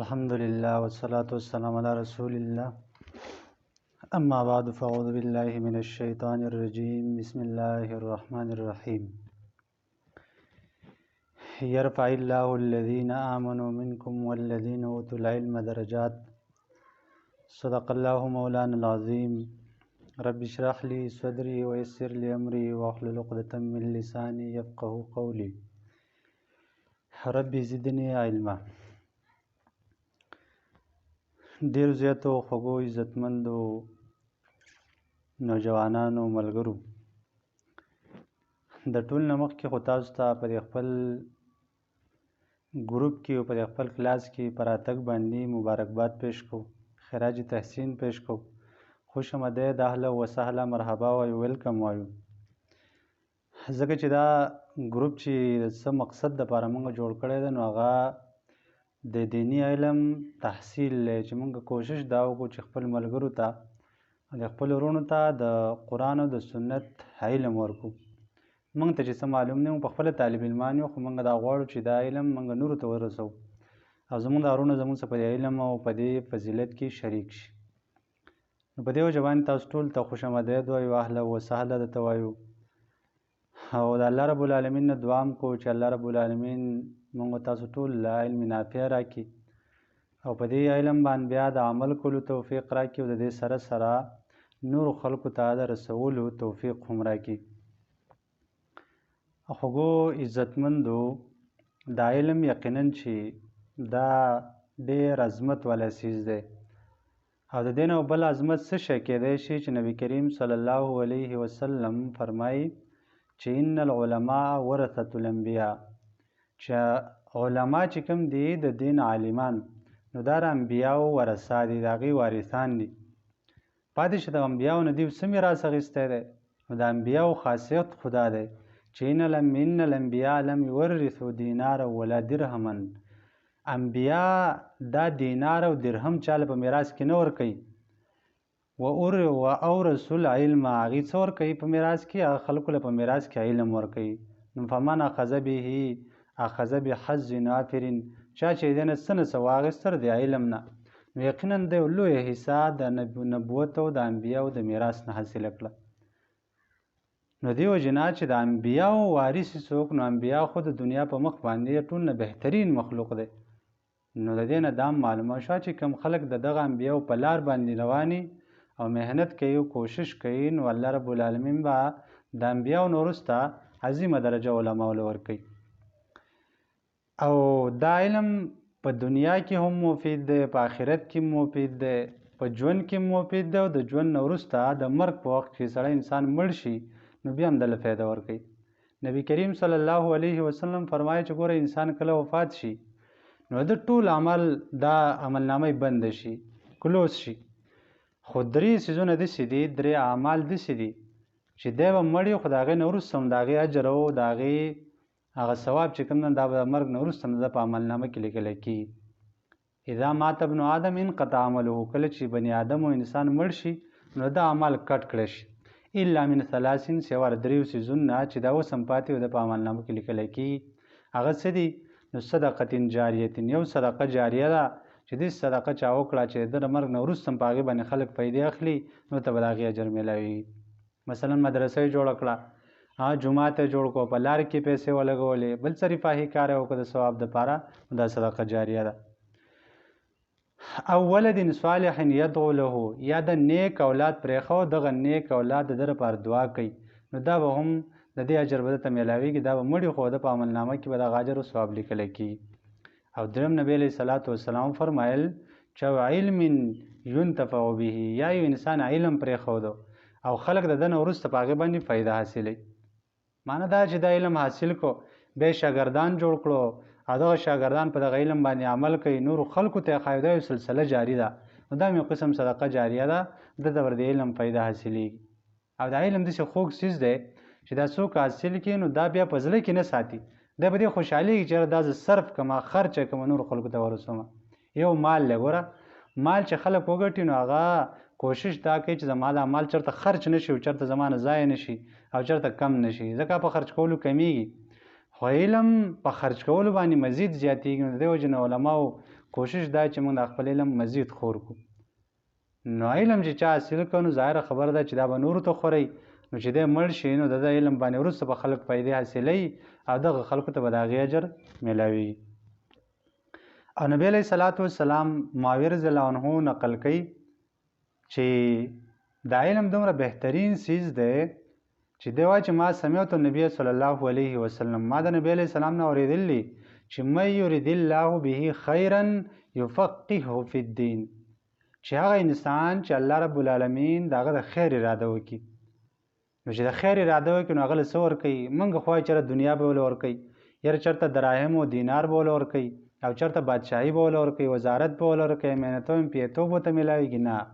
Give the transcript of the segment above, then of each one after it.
الحمد لله والصلاة والسلام على رسول الله. أما بعد فأعوذ بالله من الشيطان الرجيم. بسم الله الرحمن الرحيم. يرفع الله الذين آمنوا منكم والذين أوتوا العلم درجات. صدق الله مولانا العظيم. رب اشرح لي صدري ويسر لي أمري واحلل عقدة من لساني يفقه قولي. رب زدني علما. ډیر زیاتو خوږو عزتمندو نوجوانانو ملګرو، د ټول نه مخکې خو تاسو ته په خپل ګروپ کې او په خپل کلاس کې په راتګ باندې مبارکباد پیش کوو، خراج تحسین پیش کوو، خوش آمدید، اهلا وسهلا، مرحبا وایو، ویلکم وایو. ځکه چې دا ګروپ چې څه مقصد دپاره موږ جوړ کړی دی نو هغه د دینی علم تحصیل دی، چې موږ کوشش دا وکړو چې خپل ملګرو ته د خپل ورونو ته د قرآن او د سنت علم ورکړو. موږ ته چې څه معلوم نه موږ په خپله طالب علمان یو، خو موږ دا غواړو چې دا علم موږ نورو ته ورسوو او زموږ دا ورونه زموږ څخه په دې علم او په دې فضیلت کې شریک شي. نو په دې وجه باندې تاسو ټول ته خوش آمدید وایو، اهلا وسهلا درته وایو، او د الله رب العالمین نه دعا هم کوو چې الله رب العالمین موږ تاسو ټول له علم نافع راکړي او په دې علم باندې بیا د عمل کولو توفیق راکړي او د دې سره سره نورو خلکو ته د رسولو توفیق هم راکړي. خوږو عزتمندو، دا علم یقینا چې دا ډېر عظمت والا څیز دی او د دې نه بل عظمت څه شی کیدی شي چې نبی کریم صلی الله علیه وسلم فرمایي چې ان العلماء ورثة الانبیاء، چې علما چې کوم دي د دین عالمان نو دا د انبیاو ورثه دي، د هغې وارثان دي. پاتې چې د انبیاو نه دي څه میراث اخیستی دی؟ نو د انبیاو خاصیت خو دا دی چې ان الانبیاء لم یورثوا دینارا ولا درهما. انبیا دا دینار او درهم چاله په میراث کې نه ورکوي. واورثوا العلم، هغې څه ورکوي په میراث کې؟ هغه خلکو له په میراث کې علم ورکوي. نو فمن اخذ به اخذ بحظ وافر، چا چې دې نه څه نه څه واخیستل د علم نه نو یقینا د یو لویه حصه د نبوت او د انبیاو د میراث نه حاصله کړه. نو دې وجې نه چې د انبیاو وارث څوک، نو انبیا خو د دنیا په مخ باندې ټول نه بهترین مخلوق دی. نو د دې نه دا معلومه شوه چې کوم خلک د دغه انبیاو په لار باندې رواني او محنت کوي او کوشش کوي نو الله رب العالمین به د انبیاو نه وروسته عظیمه درجه علماو له ورکوي. او دا علم په دنیا کې هم مفید دی، په آخرت کې مفید دی، په ژوند کې مفید دی او د ژوند نه وروسته د مرګ په وخت چې سړی انسان مړ شي نو بیا هم دله فایده ورکوي. نبی کریم صلی الله علیه وسلم فرمایي چې ګوره انسان کله وفات شي نو د ټول عمل دا عملنامه بند شي، کلوز شي، خو درې څیزونه داسې دي، درې اعمال داسې دي چې دی به مړ وي خو د هغې نه وروسته هم د هغې اجر او د هغې هغه ثواب چې کوم دا به د مرګ نه وروسته هم د په عملنامه کې لیکلی کېږي. اذا مات ابن آدم انقطع عمله، کله چې بني آدم او انسان مړ شي نو دا عمل کټ کړی شي، الا من ثلاثین، سوا د دریو څیزونو نه چې دا اوس هم پاتې او د په عملنامه کې لیکلی کېږي. هغه څه دي؟ نو صدقة جاریة، یو صدقه جاریه ده چې دې صدقه چا وکړه چې د مرګ نه وروسته هم په هغې باندې خلک پیدې اخلي نو ته به د هغې اجر میلاویږي. مثلا مدرسه یې جوړه کړه، جومات یې جوړ کړو، په لارې کې پیسې ولګولې، بل څه رفاهي کار یې وکړه د ثواب دپاره، دا صدقه جاریه ده. او ولد صالح یدعو له، یا د نیک اولاد پرېښو، دغه نیک اولاد د ده لپاره دعا کوي نو دا به هم د دې اجر به درته میلاویږي، دا به مړي خو د په عملنامه کې به دغه اجر او ثواب لیکلی کېږي. او دریم نبی علیه صلات وسلام فرمایل چې علم ینتفع به، یا یو انسان علم پرېښودو او خلک د ده نه وروسته په هغې باندې فایده حاصلوي. معنی دا چې دا علم حاصل کړو بیا یې شاګردان جوړ کړو او دغه شاګردان په دغه علم باندې عمل کوي، نورو خلکو ته یې ښایي، دا یو سلسله جاري ده. نو دا هم یو قسم صدقه جاریه ده، ده ته ور د علم فایده حاصلېږي. او دا علم داسې خوږ څیز دی چې دا څوک حاصل کړي نو دا بیا په زړه کې نه ساتي، دا په دې خوشحالېږي چې دا زه صرف کړمه، خرچه کړمه، نورو خلکو ته ورسومه. یو مال دی، ګوره مال چې خلک وګټي نو هغه کوشش دا کوي چې زما دا مال چېرته خرچ نه شي او چېرته زما نه ضایع نه شي او چېرته کم نه شي، ځکه په خرچ کولو کمیږي خو علم په خرچ کولو باندې مزید زیاتېږي. نو د دې وجې نه علماو کوشش دا چې موږ د خپل علم مزید خور کو. نو علم چې چا حاصل کړو نو ظاهره خبره ده چې دا به نورو ته خورئ، نو چې دی مړ شي نو د علم باندې وروسته به خلک فایدې حاصلوي او دغه خلکو ته به د هغې اجر میلاویږي. او نبی علیه صلات وسلام معاویه رضی الله عنه نقل کوي چې دا علم دومره بهترین څیز دی چې دی وایي چې ما سمعت النبي صلی الله علیه وسلم، ما د نبی علیه السلام نه اورېدلی چې من یرید الله به خیرا یفقهه فی الدین، چې هغه انسان چې الله رب العالمین د هغه د خیر اراده وکړي، نو چې د خیر اراده وکړي نو هغه له څه ورکوي؟ موږ خو وایو چېرته دنیا به ولې ورکوي، یاره چېرته دراهم و دینار به ولې ورکوي او چېرته بادشاهي به ولې ورکوي، وزارت به ولې ورکوي، محنتو پیتو به ورته میلاویږي. نه،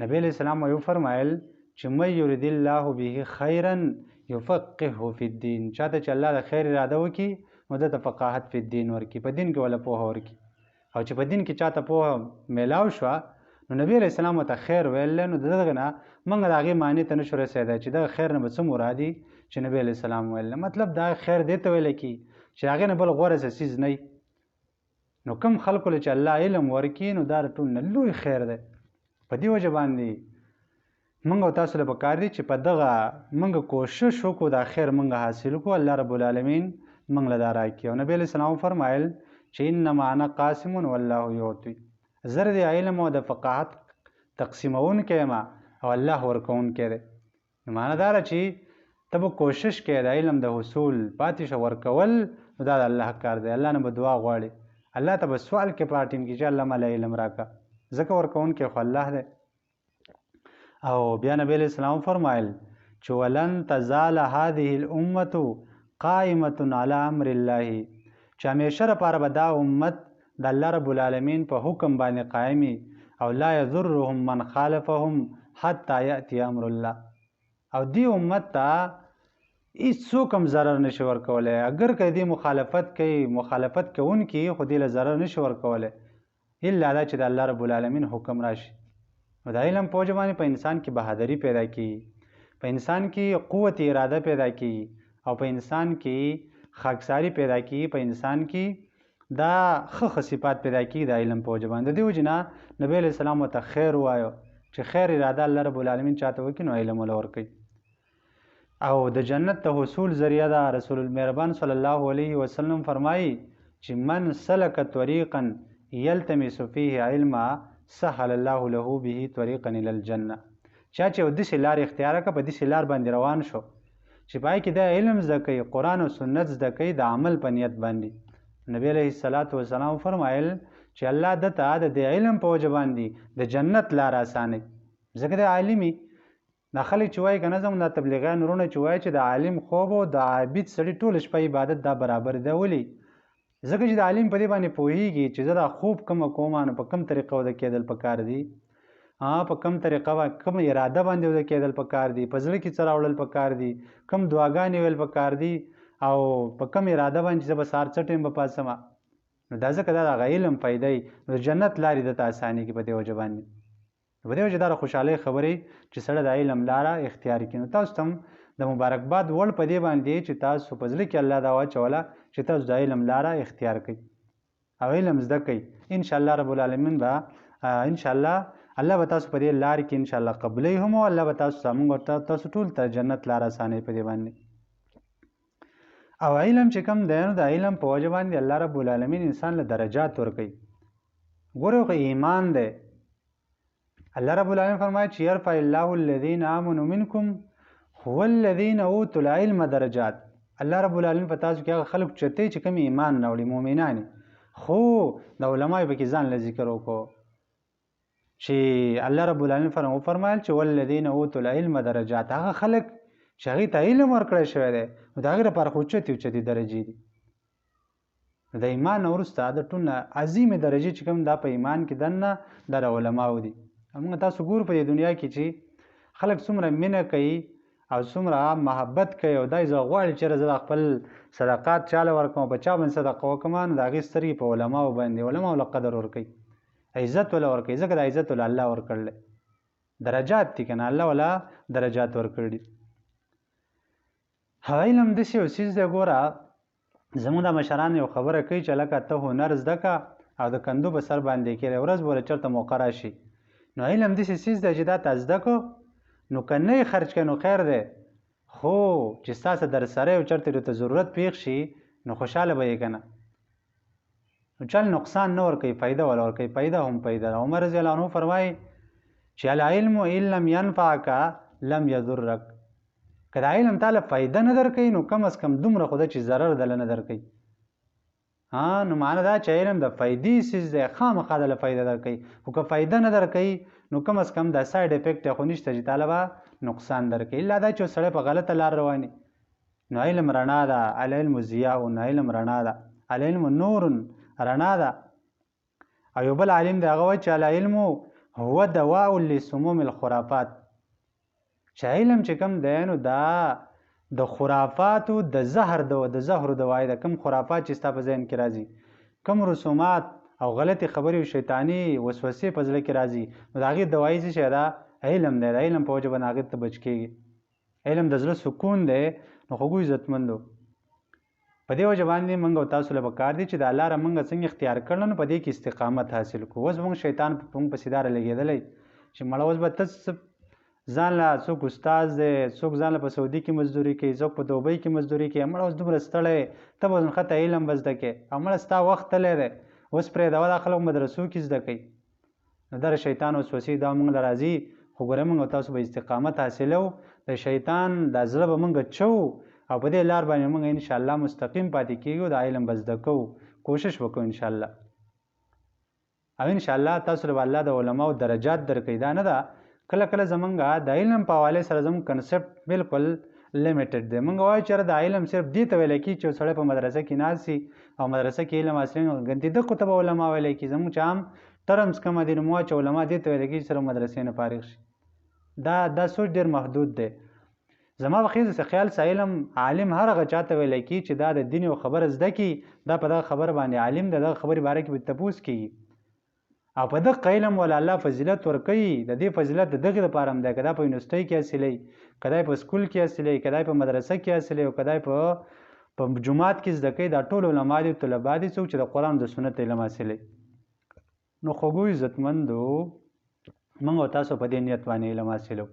نبی علیه السلام وفرمایل چې من یرید الله به خیرا یفقهه فی الدین، چاته چې الله د خیر اراده وکړي نو ده ته فقاهت فی الدین ورکړي، په دین کې ولا پوهه ورکړي. او چې په دین کې چاته پوهه میلاو شوه نو نبی علیه السلام ورته خیر ویل، نو دغه نه موږ د هغې معنی ته نشو رسېدی چې دغه خیر نه به څه مرادي چې نبی علیه السلام ویل. مطلب دا خیر دې ته ویلی کي چې هغې نه بل غوره څه څیز نه. نو کوم خلکو له چې الله علم ورکړي نو دا د ټول نه لوی خیر دی. په دې وجه باندې موږ او تاسو له پکار دي چې په دغه موږ کوشش وکړو دا خیر موږ حاصل کړو، الله رب العالمین موږ له دا راکړي. او نبی علیه السلام فرمایل چې انما انا قاسم والله یعطي، زه د علم او د فقاهت تقسیمونکی یم او الله ورکوونکی دی. معنا دا ده چې ته به کوشش کوې د علم د حصول پاتې شه ورکول، نو دا د الله کار دی. الله نه به دعا غواړي، الله ته به سوال کې په ټیم کې چې الله ماله علم راکړه، ځکه ورکوونکی خو الله دی. او بیا نبی علیه السلام فرمایل چې ولن تزال هذه الامة قائمة علی امر الله، چې همیشه لپاره به دا امت د الله رب العالمین په حکم باندې قایمي، او لا یضرهم من خالفهم حتی یأتی امر الله، او دی امت ته هیڅوک هم ضرر نشي ورکولی، اگر که دی مخالفت کوي، مخالفت کوونکي خو دی له ضرر نشي ورکولی الا دا چې د الله رب العالمین حکم راشي. نو د علم په وجه باندې په انسان کې بهادري پیدا کیږي، په انسان کې قوت اراده پیدا کیږي، او په انسان کې خاکساري پیدا کیږي، په انسان کې دا ښه صفات پیدا کیږي د علم په وجه باندې. د دې وجې نه نبی علیه السلام ورته خیر ووایو چې خیر اراده الله رب العالمین چاته وکړي نو علم وله ورکوي. او د جنت د حصول ذریعه ده. رسول المهربان صلی الله علیه وسلم فرمایي چې من سلک طریقا یلتمس فیه علما سهل الله له به طریقا الی الجنه، چا چې یو داسې لار اختیار کړه، په داسې لار باندې روان شو چې په هغې کې دا علم زده کوي، قرآن او سنت زده کوي د عمل په نیت باندې. نبی علیه الصلاة والسلام فرمایل چې الله ده ته د دې علم په وجه باندې د جنت لار اسانوي، ځکه د عالمي دا خلک چې وایي که نه زموږ دا تبلیغیان وروڼه چې وایي چې د عالم خوب او د عابد سړي ټوله شپه عبادت دا برابر ده. ولې؟ ځکه چې د عالم په دې باندې پوهېږي چې زه دا خوب کومه کومه نو په کوم طریقه وده کېدل پکار دي، په کوم طریقه کوم اراده باندې وده کېدل پکار دي، په زړه کې څه راوړل پکار دي، کوم دعاګانې ویل پکار دي، او په کوم اراده باندې چې زه به سهار څه ټایم به پاڅمه. نو دا ځکه دا د هغه علم فایده وي، نو د جنت لارې درته اسانېږي په دې وجه باندې. په دې وجه دا د خوشحالۍ خبرې چې سړی د علم لاره اختیار کړي. نو تاسو ته هم د مبارکباد وړ په دې باندې چې تاسو په زړه کې الله دا واچوله چې تاسو د علم لاره اختیار کړئ او علم زده کړئ. انشاءالله رب العالمین به انشاءالله الله به تاسو په دې لارې کې انشاءالله قبلوي هم، او الله به تاسو ټول ته جنت لاره اسانوي په دې باندې. او علم چې کوم دی نو د علم په وجه باندې الله رب العالمین انسان له درجات ورکوي. ګورئ خو ایمان دی، الله رب العالمین فرمایي چې یرفع الله الذین آمنوا منکم هو الذین اوتوا العلم درجات. الله رب العالمین په تاسو کې هغه خلک چتوي چې کوم ایمان راوړي، مؤمنان، خو د علماو پکې ځان له ذکر وکړو چې الله رب العالمین فرمایل چې والذین اوتوا العلم درجات، هغه خلک چې هغې ته علم ورکړی شوی دی نو د هغې لپاره خو اوچتې اوچتې درجې دي. د ایمان نه وروسته د ټول نه عظیمې درجې چې کوم دا په ایمان کې دننه دا د علماو دي. موږ تاسو ګورو په دې دنیا کې چې خلک څومره مینه کوي او څومره محبت کوي، او دا زه غواړي چې زه د خپل صدقات چاله ورکوم، په چا باندې صدقه وکړم نو د هغې سترګې په علماو باندې، علماو له قدر ورکوي، عزت وله ورکوي، ځکه د عزت وله الله ورکړلی، درجات دي که نه، الله وله درجات ورکړي. علم داسې یو څیز دی، ګوره زموږ د مشران یو خبره کوي چې لکه ته هنر زده که او د کندو په سر باندې کېږي ورځ به چېرته موقع راشي نو علم داسې څیز دی چې دا ته زده کړو نو که نه یې خرج کړې نو خیر دی خو چې ستا څه در سره یو چېرته ورته ضرورت پېښ شي نو خوشحاله به یې که نه نو چل نقصان نه ورکوي فایده ولا ورکوي فایده هم فایده ده عمر رضی الله عنه فرمایي چې العلم ان لم ينفعک لم یضرک که دا علم تاله فایده نه درکوي نو کم از کم دومره خو ده چې ضرر دله نه درکوي نو معنی دا چې علم د فایدې څیز دی خامخا دله فایده درکوي خو که فایده نه درکوي نو کم از کم دا سایډ افیکټ خو نشته چې تاله به نقصان درکوي الا دا چې سړی په غلطه لار رواني نو علم رڼا ده العلم ضیاء علم رڼا ده العلم نور رڼا ده او یو بل عالم دی هغه وایي چې العلم هو دواء لسموم الخرافات چې علم چې کوم دی نو دا د خرافاتو د زهر دوايي ده کوم خرافات چې ستا په ذهن کې راځي کوم رسومات او غلطي خبرې او شیطاني وسوسې په زړه کې راځي نو د هغې دوایي څه شی ده علم دی د علم په وجه باندې هغې ته بچ کېږي علم د زړه سکون دی نو خوږو عزتمندو په دې وجه باندې موږ او تاسو له پکار دي چې د الله لاره موږ څنګه اختیار کړل نو په دې کې استقامت حاصل کړو اوس موږ شیطان موږ پسې داره لګېدلی چې مړه اوس به ته ځان له څوک استاد دی څوک ځان له په سعودي کې مزدوري کوي څوک په دوبۍ کې مزدوري کوي مړه اوس دومره ستړی ته به ځنښته علم به زده کوې او مړه ستا وخت تللی دی اوس پرېږده دا خلک مدرسو کې زده کوي نو دا د شیطان وسوسې دا موږ له راځي خو ګوره موږ او تاسو به استقامت حاصلو د شیطان دا زړه به موږ چو او په دې لار باندې موږ انشاءالله مستقیم پاتې کېږو د علم به زده کوو کوشش وکړو انشاءالله او انشاءالله تاسو له به الله د علماو درجات درکوي دا نه ده کله کله زمونږ د علم په حوالې سره زموږ کنسپټ بالکل لیمیټډ دی موږ وایو چې د علم صرف دې ته ویلی کېږي چې سړی په مدرسه کې ناست سي او مدرسه کې علم حاصلوي نو ګنتې دقو ته به علما ویلی کېږي زموږ چې عام ټرمز کومه دي نو موږ چې علما دې ته ویلی کېږي چې صرف مدرسې نه فارغ شي دا سوچ ډېر محدود دی زما په خیز خیال څه علم عالم هر هغه چاته ویلی کېږي چې دا د دین یو خبره زده کړي دا په دغه خبره باندې عالم دی دغه خبرې باره کې به تپوس کېږي او په دغه علم ولا الله فضیلت ورکوي د دې فضیلت د دغې دپاره هم دی که دا په یونیورسټۍ کې حاصلوي که دا په سکول کې حاصلوي که دا په مدرسه کې حاصلوي او که دا په جومات کې زده کوي دا ټول علما دي طلبا دي څوک چې د قرآن او د سنت علم حاصلوي نو خوږو عزتمندو موږ او تاسو په دې نیت باندې علم حاصلو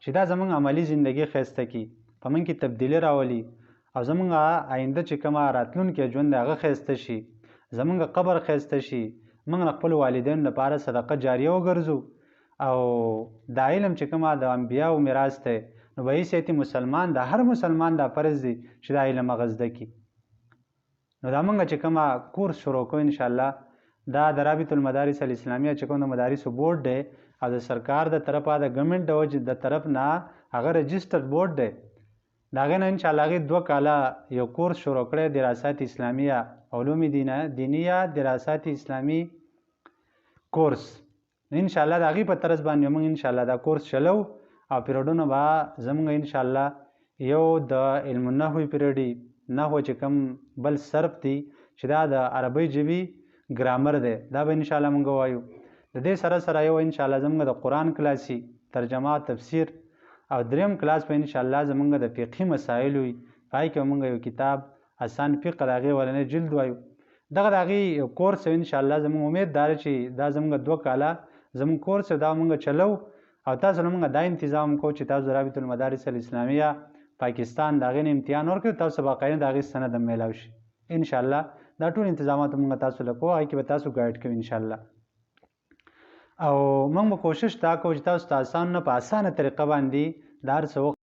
چې دا زموږ عملي زندګي ښایسته کړي په موږ کې تبدیلي راولي او زموږ آینده چې کومه راتلونکی ژوند دی هغه ښایسته شي زموږ قبر ښایسته شي موږ د خپلو والدینو لپاره صدقه جاریه وګرځو او دا علم چې کومه د انبیاو میراث دی نو به حیثیت مسلمان د هر مسلمان دا فرض دی چې دا علم هغه زده کړي نو دا موږ چې کومه کورس شروع کوو انشاءالله دا د رابط المدارس الاسلامیه چې کوم د مدارسو بورډ دی او د سرکار د طرفه د ګورنمنټ د طرف نه هغه رجسټرډ بورډ دی د هغې نه انشاءالله هغې 2 کاله یو کورس شروع کړی دراسات اسلامیه علوم دینیه دراسات اسلامي کورس انشاءالله د هغې په طرز باندې موږ انشاءالله دا کورس چلو او پیریډونه به زموږ انشاءالله یو د علم النحو پیریډ نحو چې کوم بل صرف دی چې دا د عربۍ ژبې ګرامر دی دا به انشاءالله موږ وایو د دې سره سره یو انشاءالله زموږ د قرآن کلاسي ترجمه تفسیر او دریم کلاس په انشاءالله زموږ د فقهي مسایل وي په هغې کې موږ یو کتاب آسان فقه د هغې ولنی جلد وایو دغه د هغې یو کورس انشاءالله زموږ امید دا چې دا زموږ 2 کاله زموږ کورس دا موږ چلو او تاسو نه موږ دا انتظام کوو چې تاسو رابط المدارس الاسلامیه پاکستان د هغې نه امتحان ورکړئ تاسو باقاعده د هغې سند هم میلاو شي انشاءالله دا ټول انتظامات موږ تاسو له کوو هغې کې به تاسو ګایډ کوو انشاءالله او موږ به کوشش دا کوو چې تاسو ته اسانه په اسانه طریقه باندې دا هر څه